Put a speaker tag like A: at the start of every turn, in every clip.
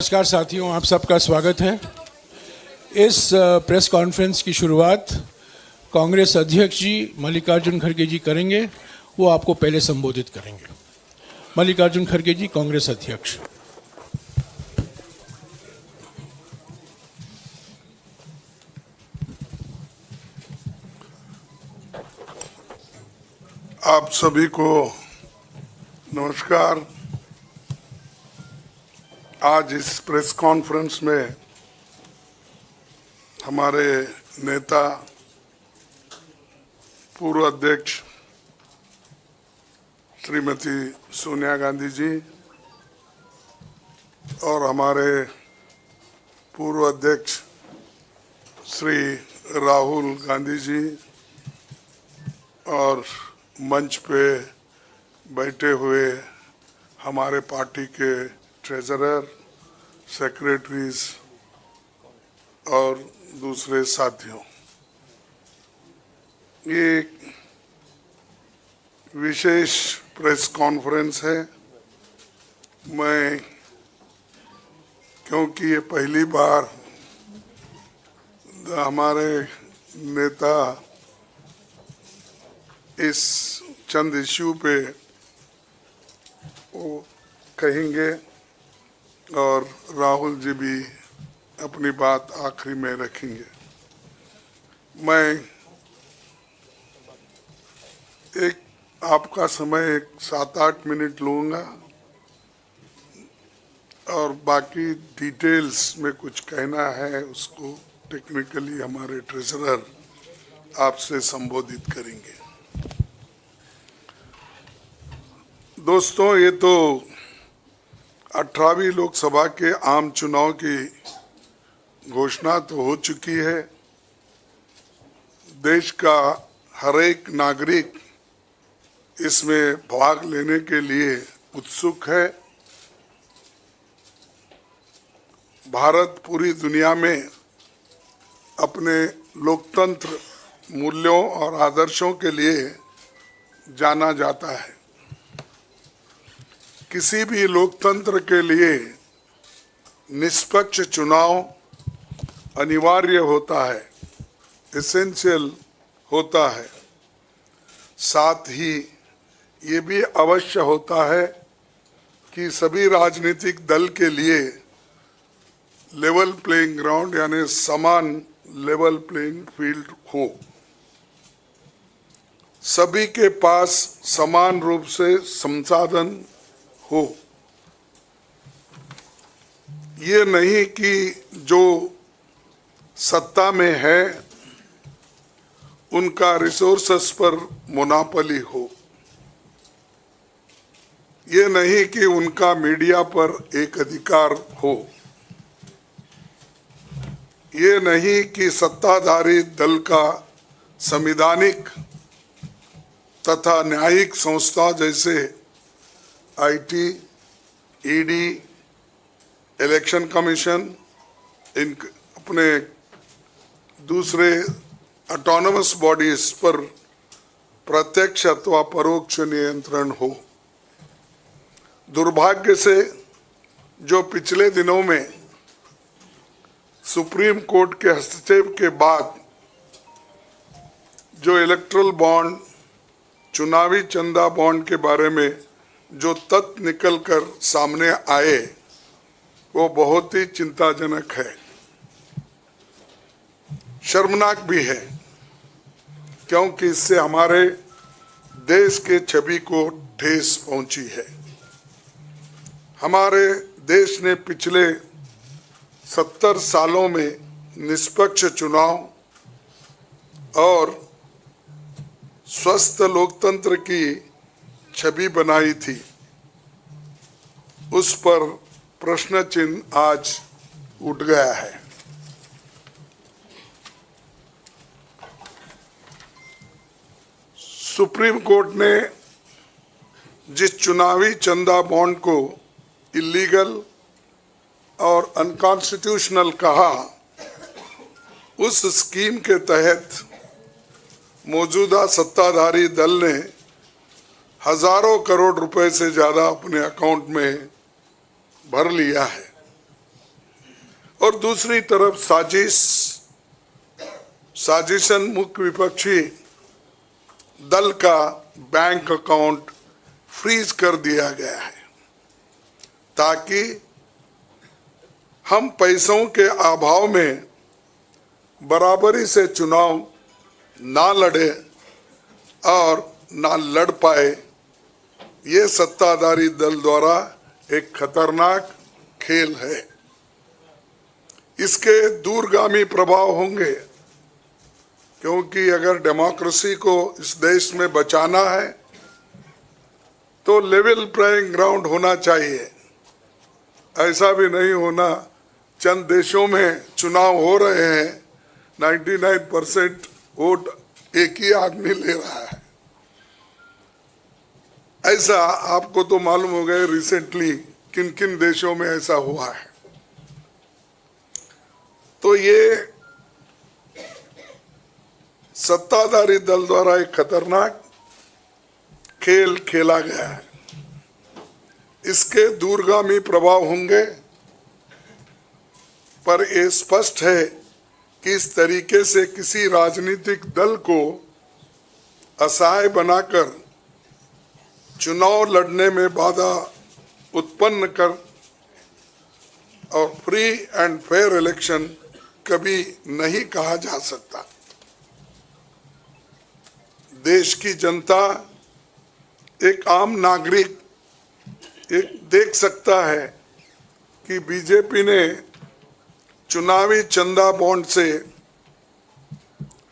A: नमस्कार साथियों, आप सबका स्वागत है। इस प्रेस कॉन्फ्रेंस की शुरुआत कांग्रेस अध्यक्ष जी मल्लिकार्जुन खड़गे जी करेंगे। वो आपको पहले संबोधित करेंगे। मल्लिकार्जुन खड़गे जी, कांग्रेस अध्यक्ष।
B: आप सभी को नमस्कार। आज इस प्रेस कॉन्फ्रेंस में हमारे नेता पूर्व अध्यक्ष श्रीमती सोनिया गांधी जी और हमारे पूर्व अध्यक्ष श्री राहुल गांधी जी और मंच पे बैठे हुए हमारे पार्टी के ट्रेजरर, सेक्रेटरीज और दूसरे साथियों, ये एक विशेष प्रेस कॉन्फ्रेंस है। मैं क्योंकि ये पहली बार हमारे नेता इस चंद इश्यू पे वो कहेंगे और राहुल जी भी अपनी बात आखिरी में रखेंगे। मैं एक आपका समय 7-8 मिनट लूँगा और बाकी डिटेल्स में कुछ कहना है उसको टेक्निकली हमारे ट्रेजरर आपसे संबोधित करेंगे। दोस्तों, ये तो 18वीं लोकसभा के आम चुनाव की घोषणा तो हो चुकी है। देश का हर एक नागरिक इसमें भाग लेने के लिए उत्सुक है। भारत पूरी दुनिया में अपने लोकतंत्र मूल्यों और आदर्शों के लिए जाना जाता है। किसी भी लोकतंत्र के लिए निष्पक्ष चुनाव अनिवार्य होता है, एसेंशियल होता है। साथ ही ये भी अवश्य होता है कि सभी राजनीतिक दल के लिए लेवल प्लेइंग ग्राउंड यानी समान लेवल प्लेइंग फील्ड हो, सभी के पास समान रूप से संसाधन हो। ये नहीं कि जो सत्ता में है उनका रिसोर्सेस पर मोनोपोली हो। ये नहीं कि उनका मीडिया पर एक अधिकार हो। ये नहीं कि सत्ताधारी दल का संवैधानिक तथा न्यायिक संस्था जैसे आईटी, ईडी, इलेक्शन कमीशन, इन अपने दूसरे ऑटोनमस बॉडीज पर प्रत्यक्ष अथवा परोक्ष नियंत्रण हो। दुर्भाग्य से जो पिछले दिनों में सुप्रीम कोर्ट के हस्तक्षेप के बाद जो इलेक्ट्रल बॉन्ड, चुनावी चंदा बॉन्ड के बारे में जो तथ्य निकलकर सामने आए वो बहुत ही चिंताजनक है, शर्मनाक भी है, क्योंकि इससे हमारे देश के छवि को ठेस पहुंची है। हमारे देश ने पिछले 70 सालों में निष्पक्ष चुनाव और स्वस्थ लोकतंत्र की छवि बनाई थी। उस पर प्रश्न चिन्ह आज उठ गया है। सुप्रीम कोर्ट ने जिस चुनावी चंदा बॉन्ड को इलीगल और अनकॉन्स्टिट्यूशनल कहा, उस स्कीम के तहत मौजूदा सत्ताधारी दल ने हजारों करोड़ रुपए से ज्यादा अपने अकाउंट में भर लिया है। और दूसरी तरफ साजिशन मुख्य विपक्षी दल का बैंक अकाउंट फ्रीज कर दिया गया है ताकि हम पैसों के अभाव में बराबरी से चुनाव ना लड़े और ना लड़ पाए। ये सत्ताधारी दल द्वारा एक खतरनाक खेल है। इसके दूरगामी प्रभाव होंगे, क्योंकि अगर डेमोक्रेसी को इस देश में बचाना है तो लेवल प्लेइंग ग्राउंड होना चाहिए। ऐसा भी नहीं होना चंद देशों में चुनाव हो रहे हैं, 99% वोट एक ही आदमी ले रहा है। ऐसा आपको तो मालूम हो गया रिसेंटली किन किन देशों में ऐसा हुआ है। तो ये सत्ताधारी दल द्वारा एक खतरनाक खेल खेला गया है। इसके दूरगामी प्रभाव होंगे, पर यह स्पष्ट है कि इस तरीके से किसी राजनीतिक दल को असहाय बनाकर चुनाव लड़ने में बाधा उत्पन्न कर और फ्री एंड फेयर इलेक्शन कभी नहीं कहा जा सकता। देश की जनता, एक आम नागरिक एक देख सकता है कि बीजेपी ने चुनावी चंदा बॉन्ड से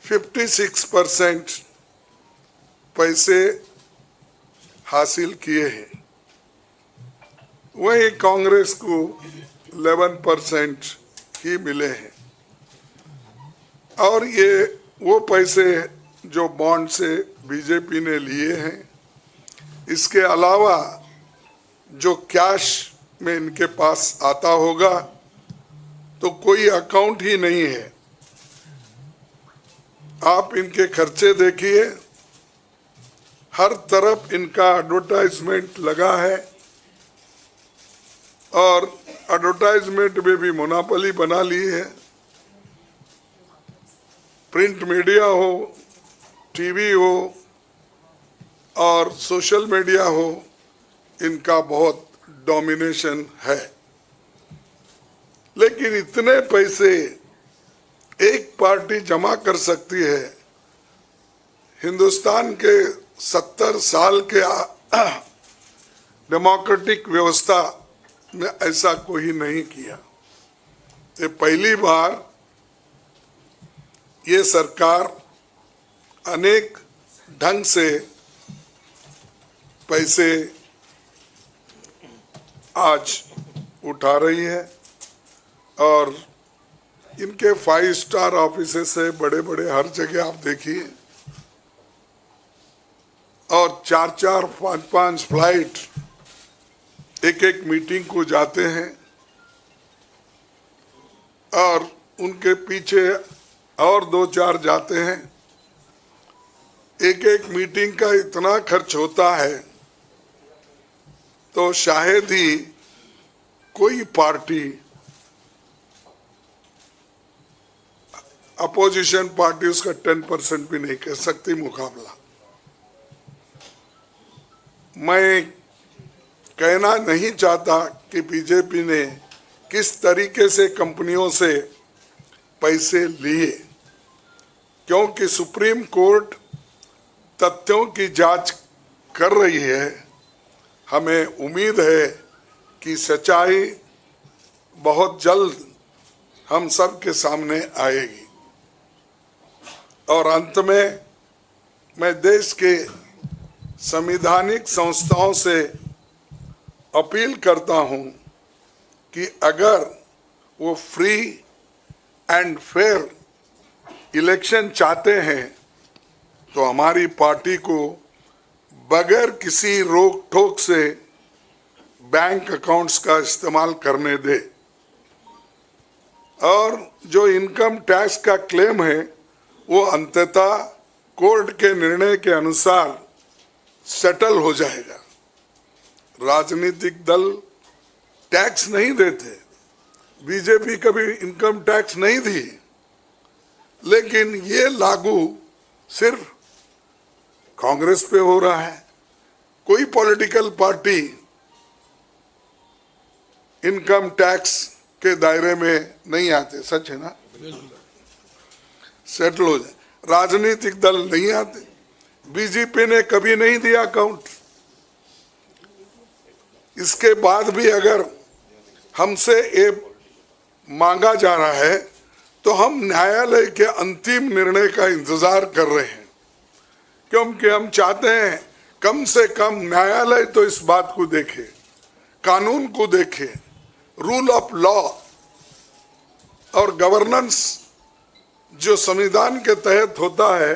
B: 56% पैसे हासिल किए हैं, वही कांग्रेस को 11% ही मिले हैं। और ये वो पैसे जो बॉन्ड से बीजेपी ने लिए हैं, इसके अलावा जो कैश में इनके पास आता होगा तो कोई अकाउंट ही नहीं है। आप इनके खर्चे देखिए, हर तरफ इनका एडवर्टाइजमेंट लगा है और एडवर्टाइजमेंट में भी मोनोपोली बना ली है। प्रिंट मीडिया हो, टीवी हो और सोशल मीडिया हो, इनका बहुत डोमिनेशन है। लेकिन इतने पैसे एक पार्टी जमा कर सकती है, हिंदुस्तान के 70 साल के डेमोक्रेटिक व्यवस्था में ऐसा कोई नहीं किया। ये पहली बार ये सरकार अनेक ढंग से पैसे आज उठा रही है और इनके 5 स्टार ऑफिसेस से बड़े बड़े हर जगह आप देखिए, और 4-4, 5-5 फ्लाइट एक मीटिंग को जाते हैं और उनके पीछे और 2-4 जाते हैं। एक मीटिंग का इतना खर्च होता है तो शायद ही कोई पार्टी, अपोजिशन पार्टी उसका 10% भी नहीं कर सकती मुकाबला। मैं कहना नहीं चाहता कि बीजेपी ने किस तरीके से कंपनियों से पैसे लिए, क्योंकि सुप्रीम कोर्ट तथ्यों की जांच कर रही है। हमें उम्मीद है कि सच्चाई बहुत जल्द हम सब के सामने आएगी। और अंत में मैं देश के संवैधानिक संस्थाओं से अपील करता हूं कि अगर वो फ्री एंड फेयर इलेक्शन चाहते हैं तो हमारी पार्टी को बगैर किसी रोक टोक से बैंक अकाउंट्स का इस्तेमाल करने दे, और जो इनकम टैक्स का क्लेम है वो अंततः कोर्ट के निर्णय के अनुसार सेटल हो जाएगा। राजनीतिक दल टैक्स नहीं देते, बीजेपी कभी इनकम टैक्स नहीं दी, लेकिन ये लागू सिर्फ कांग्रेस पे हो रहा है। कोई पॉलिटिकल पार्टी इनकम टैक्स के दायरे में नहीं आते, सच है ना? सेटल हो जाए। राजनीतिक दल नहीं आते। बीजेपी ने कभी नहीं दिया अकाउंट। इसके बाद भी अगर हमसे ये मांगा जा रहा है तो हम न्यायालय के अंतिम निर्णय का इंतजार कर रहे हैं, क्योंकि हम चाहते हैं कम से कम न्यायालय तो इस बात को देखे, कानून को देखे, रूल ऑफ लॉ और गवर्नेंस जो संविधान के तहत होता है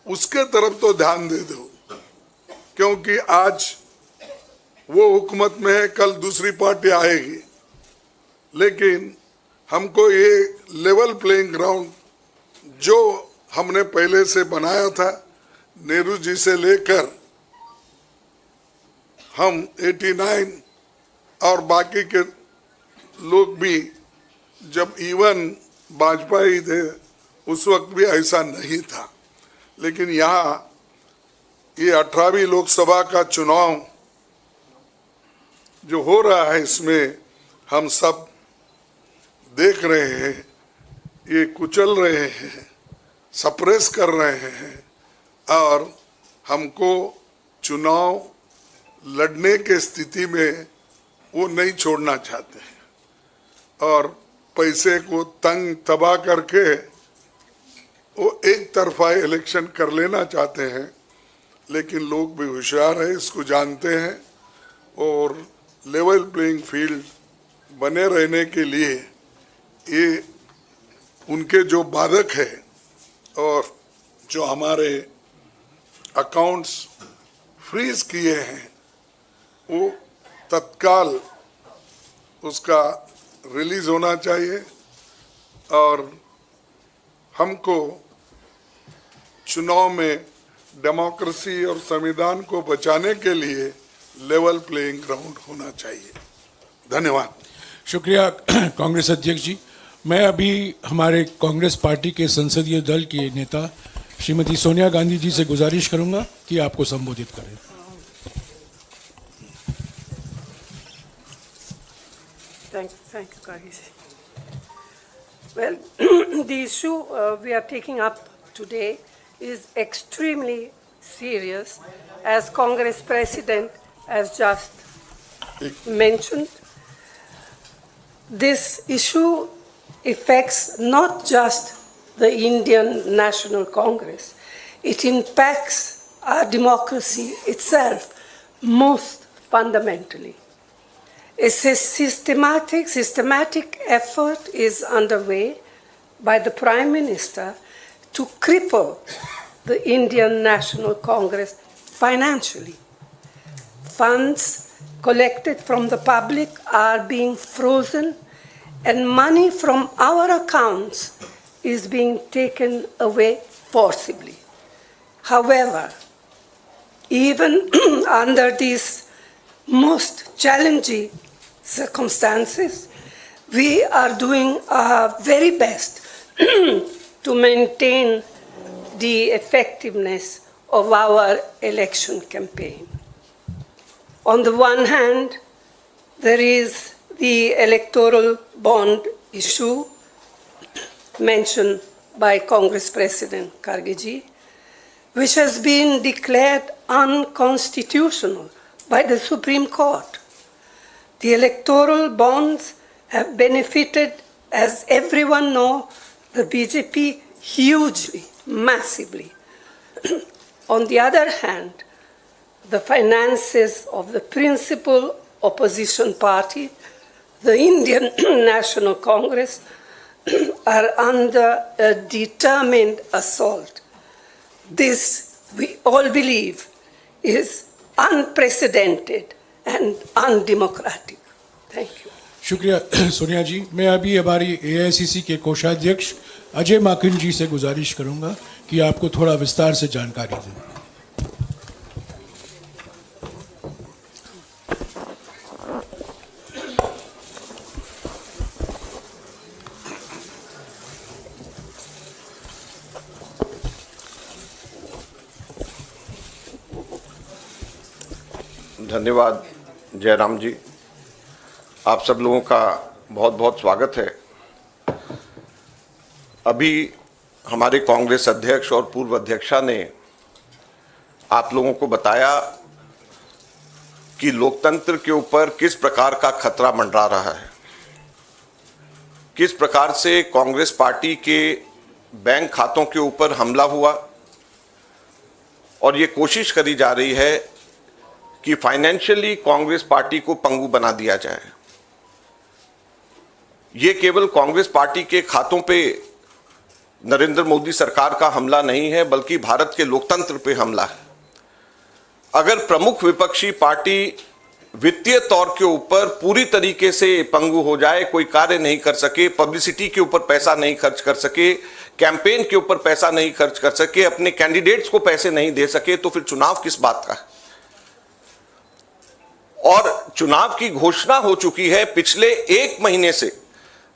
B: उसके तरफ तो ध्यान दे दो, क्योंकि आज वो हुकूमत में है, कल दूसरी पार्टी आएगी। लेकिन हमको ये लेवल प्लेइंग ग्राउंड जो हमने पहले से बनाया था, नेहरू जी से लेकर हम 89 और बाकी के लोग भी, जब इवन वाजपेयी थे उस वक्त भी ऐसा नहीं था। लेकिन यहाँ ये 18वीं लोकसभा का चुनाव जो हो रहा है, इसमें हम सब देख रहे हैं, ये कुचल रहे हैं, सप्रेस कर रहे हैं और हमको चुनाव लड़ने के स्थिति में वो नहीं छोड़ना चाहते हैं और पैसे को तंग तबाह करके वो एक तरफा इलेक्शन कर लेना चाहते हैं। लेकिन लोग भी होशियार है, इसको जानते हैं और लेवल प्लेइंग फील्ड बने रहने के लिए ये उनके जो बाधक है और जो हमारे अकाउंट्स फ्रीज किए हैं वो तत्काल उसका रिलीज होना चाहिए और हमको चुनाव में डेमोक्रेसी और संविधान को बचाने के लिए लेवल प्लेइंग ग्राउंड होना चाहिए। धन्यवाद।
A: शुक्रिया कांग्रेस अध्यक्ष जी। मैं अभी हमारे कांग्रेस पार्टी के संसदीय दल के नेता श्रीमती सोनिया गांधी जी से गुजारिश करूंगा कि आपको संबोधित करें।
C: Thank you, Kagisi. Well, the issue we are taking up today is extremely serious, as Congress President has just mentioned. This issue affects not just the Indian National Congress, it impacts our democracy itself most fundamentally. A systematic effort is underway by the Prime Minister to cripple the Indian National Congress financially. Funds collected from the public are being frozen and money from our accounts is being taken away forcibly. However, even under these most challenging circumstances, we are doing our very best to maintain the effectiveness of our election campaign. On the one hand, there is the electoral bond issue mentioned by Congress President Kharge, which has been declared unconstitutional by the Supreme Court. The electoral bonds have benefited, as everyone knows, the BJP hugely, massively. On the other hand, the finances of the principal opposition party, the Indian National Congress, are under a determined assault. This, we all believe, is unprecedented and undemocratic. Thank you.
A: शुक्रिया सोनिया जी। मैं अभी हमारी AICC के कोषाध्यक्ष अजय माकिन जी से गुजारिश करूंगा कि आपको थोड़ा विस्तार से जानकारी दें।
D: धन्यवाद जयराम जी, आप सब लोगों का बहुत बहुत स्वागत है। अभी हमारे कांग्रेस अध्यक्ष और पूर्व अध्यक्षा ने आप लोगों को बताया कि लोकतंत्र के ऊपर किस प्रकार का खतरा मंडरा रहा है, किस प्रकार से कांग्रेस पार्टी के बैंक खातों के ऊपर हमला हुआ और ये कोशिश करी जा रही है कि फाइनेंशियली कांग्रेस पार्टी को पंगु बना दिया जाए। ये केवल कांग्रेस पार्टी के खातों पे नरेंद्र मोदी सरकार का हमला नहीं है, बल्कि भारत के लोकतंत्र पे हमला है। अगर प्रमुख विपक्षी पार्टी वित्तीय तौर के ऊपर पूरी तरीके से पंगु हो जाए, कोई कार्य नहीं कर सके, पब्लिसिटी के ऊपर पैसा नहीं खर्च कर सके, कैंपेन के ऊपर पैसा नहीं खर्च कर सके, अपने कैंडिडेट्स को पैसे नहीं दे सके, तो फिर चुनाव किस बात का है। और चुनाव की घोषणा हो चुकी है। पिछले एक महीने से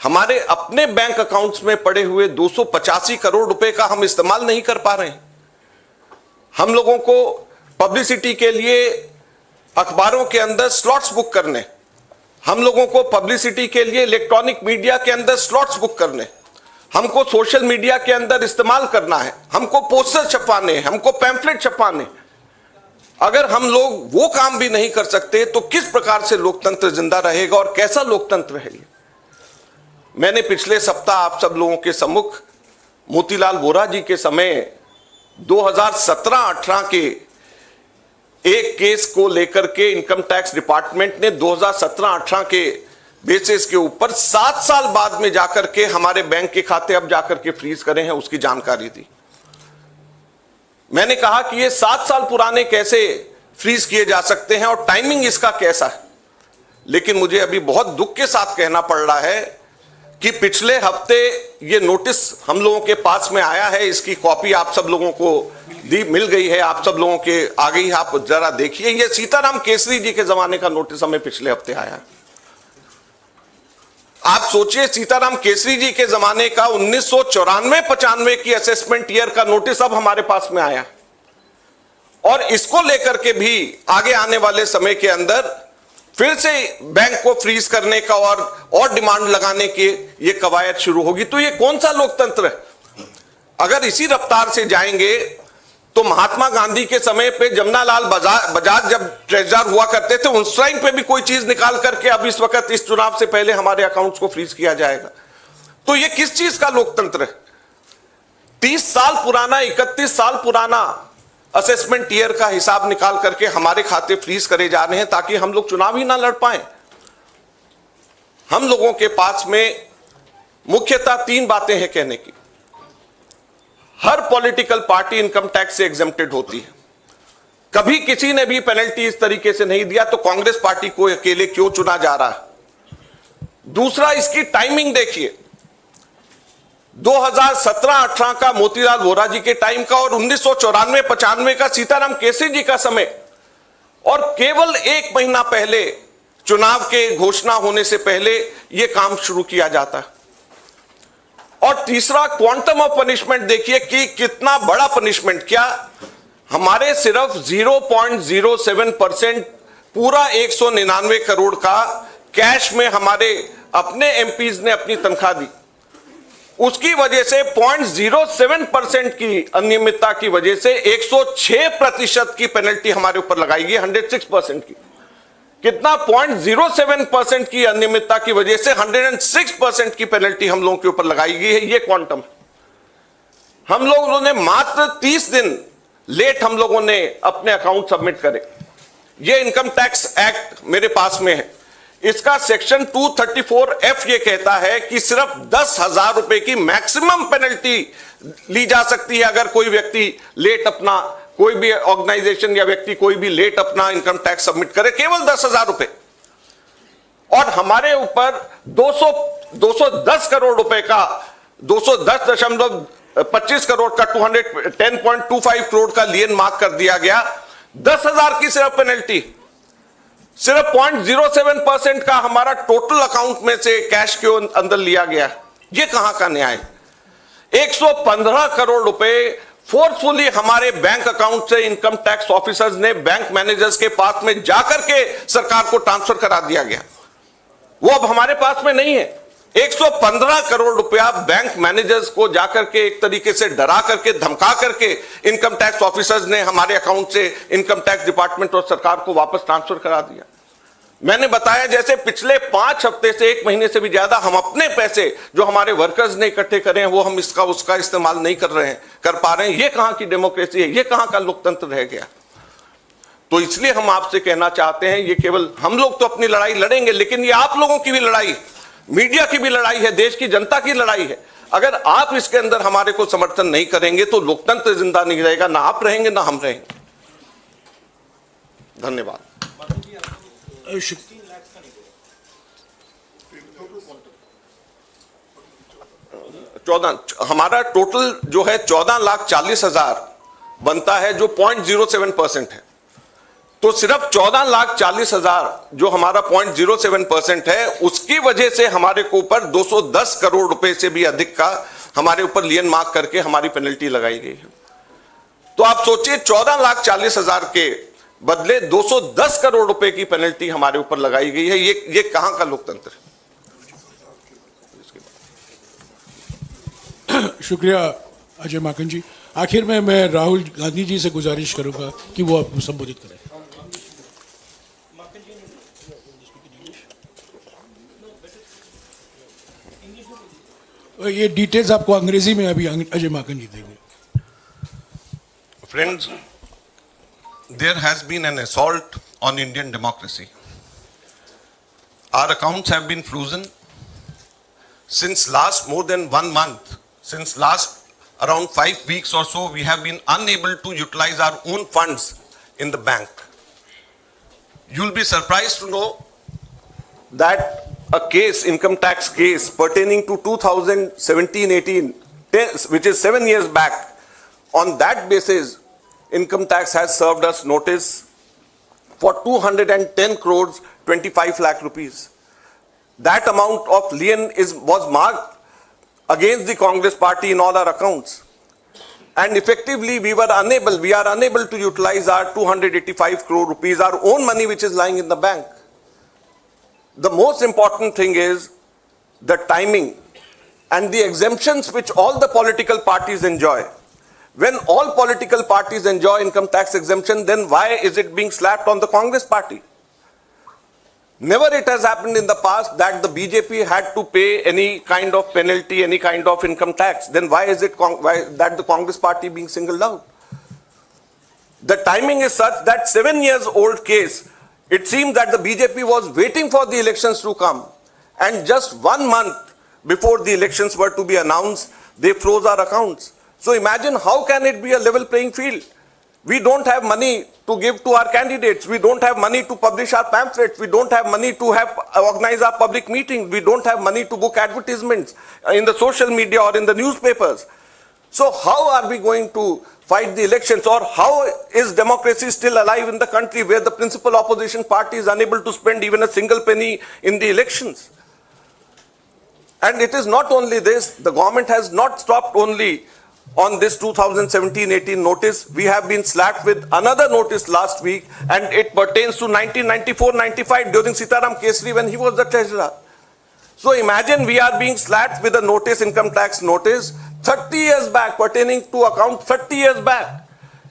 D: हमारे अपने बैंक अकाउंट्स में पड़े हुए 285 करोड़ रुपए का हम इस्तेमाल नहीं कर पा रहे हैं। हम लोगों को पब्लिसिटी के लिए अखबारों के अंदर स्लॉट्स बुक करने, हम लोगों को पब्लिसिटी के लिए इलेक्ट्रॉनिक मीडिया के अंदर स्लॉट्स बुक करने, हमको सोशल मीडिया के अंदर इस्तेमाल करना है, हमको पोस्टर छपवाने, हमको पैम्फलेट छपवाने। अगर हम लोग वो काम भी नहीं कर सकते तो किस प्रकार से लोकतंत्र जिंदा रहेगा और कैसा लोकतंत्र है ये। मैंने पिछले सप्ताह आप सब लोगों के सम्मुख मोतीलाल वोरा जी के समय 2017-18 के एक केस को लेकर के इनकम टैक्स डिपार्टमेंट ने 2017-18 के बेसिस के ऊपर 7 साल बाद में जाकर के हमारे बैंक के खाते अब जाकर के फ्रीज करे हैं, उसकी जानकारी दी। मैंने कहा कि ये 7 साल पुराने कैसे फ्रीज किए जा सकते हैं और टाइमिंग इसका कैसा है। लेकिन मुझे अभी बहुत दुख के साथ कहना पड़ रहा है कि पिछले हफ्ते ये नोटिस हम लोगों के पास में आया है, इसकी कॉपी आप सब लोगों को दी मिल गई है, आप सब लोगों के आ गई है, आप जरा देखिए। ये सीताराम केसरी जी के जमाने का नोटिस हमें पिछले हफ्ते आया। आप सोचिए, सीताराम केसरी जी के जमाने का 1994-95 की असेसमेंट ईयर का नोटिस अब हमारे पास में आया और इसको लेकर के भी आगे आने वाले समय के अंदर फिर से बैंक को फ्रीज करने का और डिमांड लगाने की ये कवायद शुरू होगी। तो ये कौन सा लोकतंत्र है। अगर इसी रफ्तार से जाएंगे तो महात्मा गांधी के समय पे जमनालाल बजाज जब ट्रेजरर हुआ करते थे, उस टाइम पे भी कोई चीज निकाल करके अब इस वक्त इस चुनाव से पहले हमारे अकाउंट्स को फ्रीज किया जाएगा। तो ये किस चीज का लोकतंत्र है। 30 साल पुराना, 31 साल पुराना असेसमेंट ईयर का हिसाब निकाल करके हमारे खाते फ्रीज करे जा रहे हैं ताकि हम लोग चुनाव ही ना लड़ पाए। हम लोगों के पास में मुख्यतः 3 बातें हैं कहने की। हर पॉलिटिकल पार्टी इनकम टैक्स से एग्जेम्प्टेड होती है। कभी किसी ने भी पेनल्टी इस तरीके से नहीं दिया, तो कांग्रेस पार्टी को अकेले क्यों चुना जा रहा है। दूसरा, इसकी टाइमिंग देखिए। 2017-18 का मोतीलाल वोरा जी के टाइम का और 1994-95 का सीताराम केसरी जी का समय, और केवल 1 महीना पहले चुनाव के घोषणा होने से पहले यह काम शुरू किया जाता है। और तीसरा, क्वांटम ऑफ पनिशमेंट देखिए कि कितना बड़ा पनिशमेंट। क्या हमारे सिर्फ 0.07% पूरा 199 करोड़ का कैश में हमारे अपने एमपीज ने अपनी तनख्वाह दी, उसकी वजह से 0.07% की अनियमितता की वजह से 106% की पेनल्टी हमारे ऊपर लगाई गई। 106% की कितना 0.07% की अनियमितता की वजह से 106% की पेनल्टी हम लोगों के ऊपर लगाई गई है। ये क्वांटम हम लोगों ने मात्र 30 दिन लेट हम लोगों ने अपने अकाउंट सबमिट करे। ये इनकम टैक्स एक्ट मेरे पास में है, इसका सेक्शन 234F ये कहता है कि सिर्फ 10,000 रुपए की मैक्सिमम पेनल्टी ली जा सकती है अगर कोई व्यक्ति लेट अपना, कोई भी ऑर्गेनाइजेशन या व्यक्ति कोई भी लेट अपना इनकम टैक्स सबमिट करे, केवल 10,000 रुपए। और हमारे ऊपर 210 करोड़ रुपए का 210.25 करोड़ का 210.25 करोड़ का लियन मार्क कर दिया गया। 10,000 की सिर्फ पेनल्टी, सिर्फ 0.07% का हमारा टोटल अकाउंट में से कैश के अंदर लिया गया। ये कहां का न्याय। 115 करोड़ रुपए फोर्सफुली हमारे बैंक अकाउंट से इनकम टैक्स ऑफिसर्स ने बैंक मैनेजर्स के पास में जाकर के सरकार को ट्रांसफर करा दिया गया। वो अब हमारे पास में नहीं है। 115 करोड़ रुपया बैंक मैनेजर्स को जाकर के एक तरीके से डरा करके धमका करके इनकम टैक्स ऑफिसर्स ने हमारे अकाउंट से इनकम टैक्स डिपार्टमेंट और सरकार को वापस ट्रांसफर करा दिया। मैंने बताया जैसे पिछले 5 हफ्ते से 1 महीने से भी ज्यादा हम अपने पैसे जो हमारे वर्कर्स ने इकट्ठे करे हैं वो हम इसका उसका इस्तेमाल नहीं कर पा रहे हैं। ये कहां की डेमोक्रेसी है, ये कहां का लोकतंत्र रह गया। तो इसलिए हम आपसे कहना चाहते हैं, ये केवल हम लोग तो अपनी लड़ाई लड़ेंगे, लेकिन ये आप लोगों की भी लड़ाई, मीडिया की भी लड़ाई है, देश की जनता की लड़ाई है। अगर आप इसके अंदर हमारे को समर्थन नहीं करेंगे तो लोकतंत्र जिंदा नहीं रहेगा, ना आप रहेंगे ना हम रहेंगे। धन्यवाद। हमारा टोटल जो है 14,40,000 बनता है, जो 0.07% है। तो सिर्फ 14,40,000 जो हमारा 0.07% है, उसकी वजह से हमारे को ऊपर 210 करोड़ रुपए से भी अधिक का हमारे ऊपर लियन मार्क करके हमारी पेनल्टी लगाई गई है। तो आप सोचिए 14,40,000 के बदले 210 करोड़ रुपए की पेनल्टी हमारे ऊपर लगाई गई है। ये कहां का लोकतंत्र है?
A: शुक्रिया अजय माकन जी। आखिर में मैं राहुल गांधी जी से गुजारिश करूंगा कि वो आपको संबोधित करें। ये डिटेल्स आपको अंग्रेजी में अभी अजय माकन जी देंगे।
D: Friends, there has been an assault on Indian democracy. Our accounts have been frozen since last more than 1 month. Since last around 5 weeks or so, we have been unable to utilize our own funds in the bank. You'll be surprised to know that a case, income tax case pertaining to 2017-18, which is 7 years back, on that basis, income tax has served us notice for 210 crores 25 lakh rupees. That amount of lien was marked against the Congress party in all our accounts. And effectively we are unable to utilize our 285 crore rupees, our own money which is lying in the bank. The most important thing is the timing and the exemptions which all the political parties enjoy. When all political parties enjoy income tax exemption, then why is it being slapped on the Congress party? Never it has happened in the past that the BJP had to pay any kind of penalty, any kind of income tax. Then why is it that the Congress party being singled out? The timing is such that 7 years old case, it seems that the BJP was waiting for the elections to come, and just 1 month before the elections were to be announced, they froze our accounts. So imagine how can it be a level playing field? We don't have money to give to our candidates. We don't have money to publish our pamphlets. We don't have money to organize our public meetings. We don't have money to book advertisements in the social media or in the newspapers. So how are we going to fight the elections, or how is democracy still alive in the country where the principal opposition party is unable to spend even a single penny in the elections? And it is not only this, the government has not stopped only on this 2017-18 notice. We have been slapped with another notice last week, and it pertains to 1994-95 during Sitaram Kesri when he was the treasurer. So imagine we are being slapped with a notice, income tax notice, 30 years back, pertaining to account 30 years back.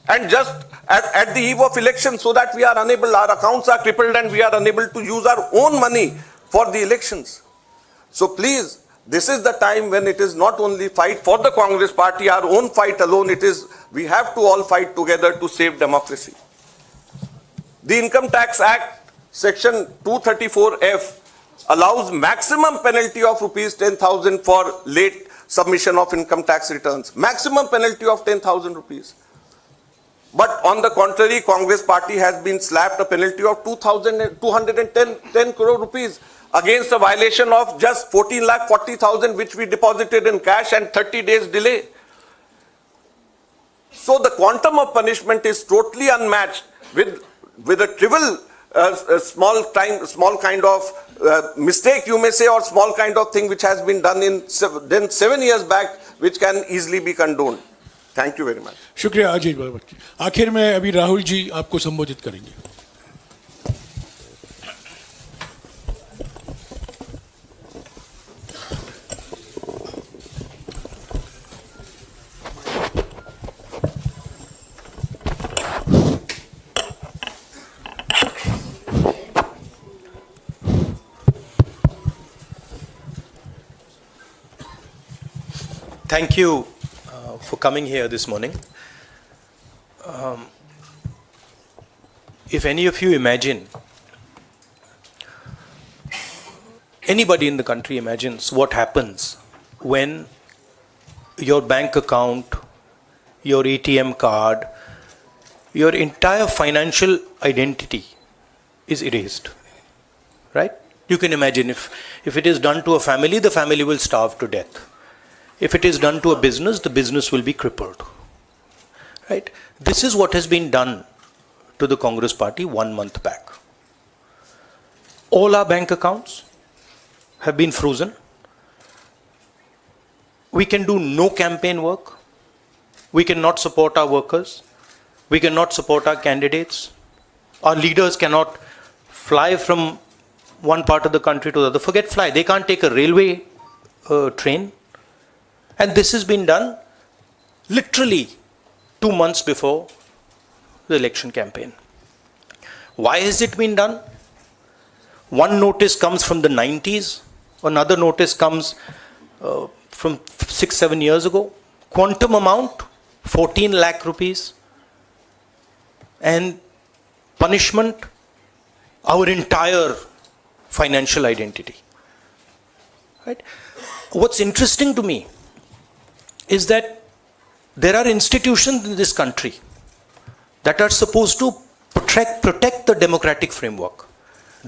D: And just at the eve of election, so that we are unable, our accounts are crippled and we are unable to use our own money for the elections. So please, this is the time when it is not only fight for the Congress party, our own fight alone, it is, we have to all fight together to save democracy. The Income Tax Act, section 234F, allows maximum penalty of rupees 10,000 for late submission of income tax returns. Maximum penalty of 10,000 rupees. But on the contrary, Congress party has been slapped a penalty of 210 crore rupees against a violation of just 14,40,000 which we deposited in cash and 30 days delay. So the quantum of punishment is totally unmatched with a trivial small kind of mistake, you may say, or small kind of thing which has been done in 7 years back, which can easily be condoned. Thank you very much.
A: शुक्रिया अजीत बाबा जी। आखिर में अभी राहुल जी आपको संबोधित करेंगे।
E: Thank you for coming here this morning. If any of you imagine, anybody in the country imagines what happens when your bank account, your ATM card, your entire financial identity is erased, right? You can imagine if it is done to a family, the family will starve to death. If it is done to a business, the business will be crippled. Right? This is what has been done to the Congress party 1 month back. All our bank accounts have been frozen. We can do no campaign work. We cannot support our workers. We cannot support our candidates. Our leaders cannot fly from one part of the country to the other. Forget fly. They can't take a railway train. And this has been done literally 2 months before the election campaign. Why has it been done? One notice comes from the 90s, another notice comes from 6-7 years ago. Quantum amount, 14 lakh rupees. And punishment, our entire financial identity. Right? What's interesting to me is that there are institutions in this country that are supposed to protect the democratic framework.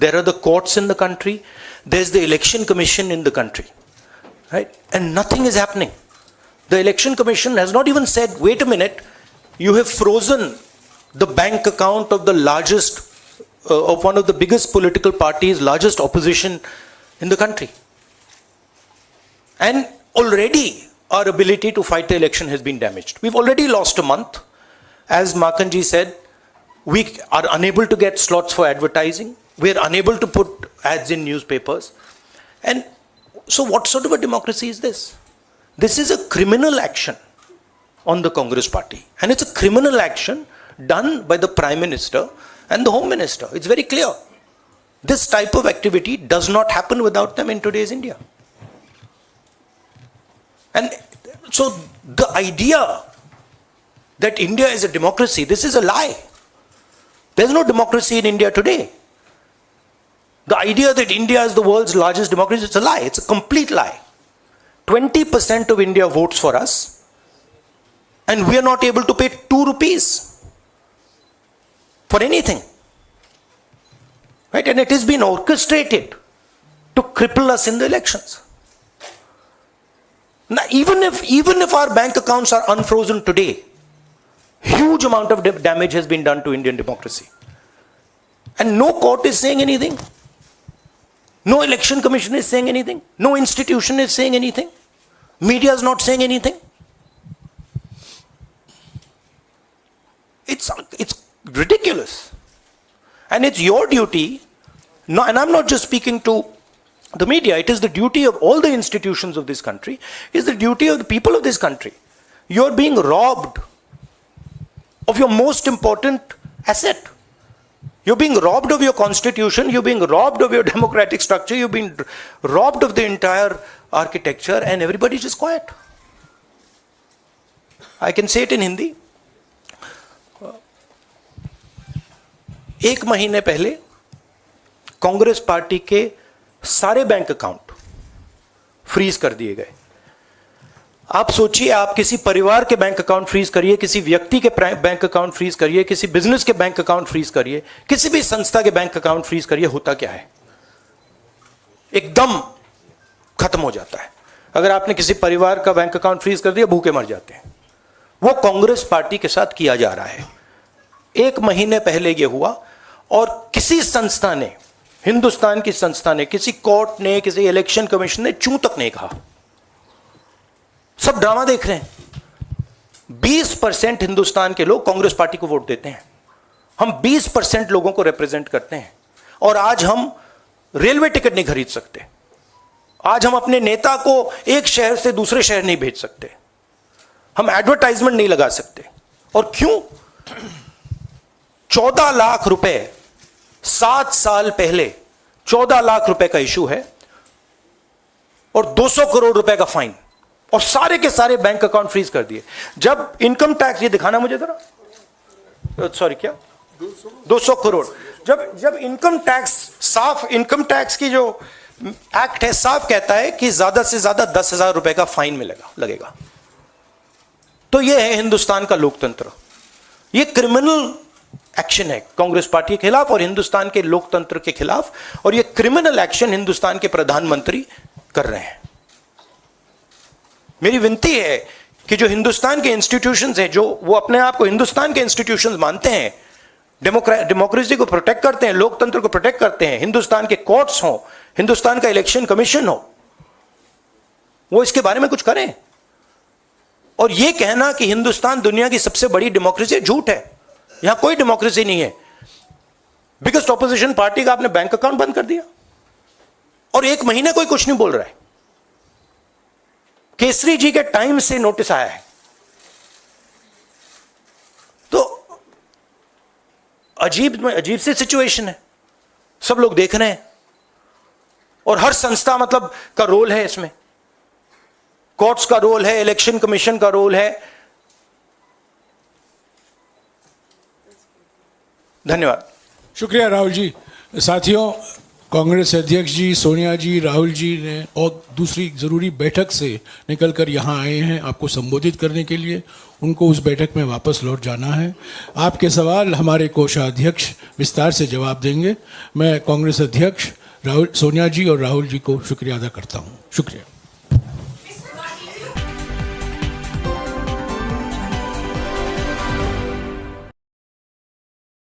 E: There are the courts in the country, there's the election commission in the country, right? And nothing is happening. The election commission has not even said, wait a minute, you have frozen the bank account of the largest, of one of the biggest political parties, largest opposition in the country. And already our ability to fight the election has been damaged. We've already lost a month. As Makanji said, we are unable to get slots for advertising. We are unable to put ads in newspapers. And so what sort of a democracy is this? This is a criminal action on the Congress party. And it's a criminal action done by the Prime Minister and the Home Minister. It's very clear. This type of activity does not happen without them in today's India. And so the idea that India is a democracy, this is a lie. There's no democracy in India today. The idea that India is the world's largest democracy, it's a lie. It's a complete lie. 20% of India votes for us, and we are not able to pay 2 rupees for anything. Right? And it has been orchestrated to cripple us in the elections. Now, even if our bank accounts are unfrozen today, huge amount of damage has been done to Indian democracy. And no court is saying anything. No election commission is saying anything. No institution is saying anything. Media is not saying anything. It's ridiculous. And it's your duty, no, and I'm not just speaking to the media, it is the duty of all the institutions of this country, is the duty of the people of this country. You're being robbed of your most important asset. You're being robbed of your constitution, you're being robbed of your democratic structure, you're being robbed of the entire architecture, and everybody's just quiet. I can say it in Hindi. 1 महीने पहले Congress party के सारे bank account freeze कर दिए गए. आप सोचिए, आप किसी परिवार के बैंक अकाउंट फ्रीज करिए, किसी व्यक्ति के बैंक अकाउंट फ्रीज करिए, किसी बिजनेस के बैंक अकाउंट फ्रीज करिए, किसी भी संस्था के बैंक अकाउंट फ्रीज करिए, होता क्या है? एकदम खत्म हो जाता है. अगर आपने किसी परिवार का बैंक अकाउंट फ्रीज कर दिया, भूखे मर जाते हैं. वो कांग्रेस पार्टी के साथ किया जा रहा है. 1 महीने पहले ये हुआ, और किसी संस्था ने, हिंदुस्तान की संस्था ने, किसी कोर्ट ने, किसी इलेक्शन कमीशन ने चूं तक नहीं कहा. सब ड्रामा देख रहे हैं. 20% हिंदुस्तान के लोग कांग्रेस पार्टी को वोट देते हैं। हम 20% लोगों को रिप्रेजेंट करते हैं और आज हम रेलवे टिकट नहीं खरीद सकते। आज हम अपने नेता को एक शहर से दूसरे शहर नहीं भेज सकते। हम एडवर्टाइजमेंट नहीं लगा सकते। और क्यों? 14 लाख रुपए 7 साल पहले 14 लाख रुपए का इशू है और 200 करोड़ रुपए का फाइन और सारे के सारे बैंक अकाउंट फ्रीज कर दिए। जब इनकम टैक्स, ये दिखाना मुझे जरा, सॉरी क्या 200 करोड़, जब इनकम टैक्स, साफ इनकम टैक्स की जो एक्ट है साफ कहता है कि ज्यादा से ज्यादा 10,000 रुपए का फाइन लगेगा। तो यह है हिंदुस्तान का लोकतंत्र। यह क्रिमिनल एक्शन है कांग्रेस पार्टी के खिलाफ और हिंदुस्तान के लोकतंत्र के खिलाफ, और यह क्रिमिनल एक्शन हिंदुस्तान के प्रधानमंत्री कर रहे हैं। मेरी विनती है कि जो हिंदुस्तान के इंस्टीट्यूशंस हैं, जो वो अपने आप को हिंदुस्तान के इंस्टीट्यूशंस मानते हैं, डेमोक्रेसी को प्रोटेक्ट करते हैं, लोकतंत्र को प्रोटेक्ट करते हैं, हिंदुस्तान के कोर्ट्स हो, हिंदुस्तान का इलेक्शन कमीशन हो, वो इसके बारे में कुछ करें। और यह कहना कि हिंदुस्तान दुनिया की सबसे बड़ी डेमोक्रेसी, झूठ है। यहां कोई डेमोक्रेसी नहीं है। बिगेस्ट ऑपोजिशन पार्टी का आपने बैंक अकाउंट बंद कर दिया और 1 महीने कोई कुछ नहीं बोल रहा है। केसरी जी के टाइम से नोटिस आया है। तो अजीब सी सिचुएशन है। सब लोग देख रहे हैं और हर संस्था मतलब का रोल है इसमें। कोर्ट्स का रोल है, इलेक्शन कमीशन का रोल है। धन्यवाद।
A: शुक्रिया राहुल जी। साथियों, कांग्रेस अध्यक्ष जी, सोनिया जी, राहुल जी ने और दूसरी ज़रूरी बैठक से निकलकर यहाँ आए हैं आपको संबोधित करने के लिए। उनको उस बैठक में वापस लौट जाना है। आपके सवाल हमारे कोषाध्यक्ष विस्तार से जवाब देंगे। मैं कांग्रेस अध्यक्ष सोनिया जी और राहुल जी को शुक्रिया अदा करता हूँ। शुक्रिया।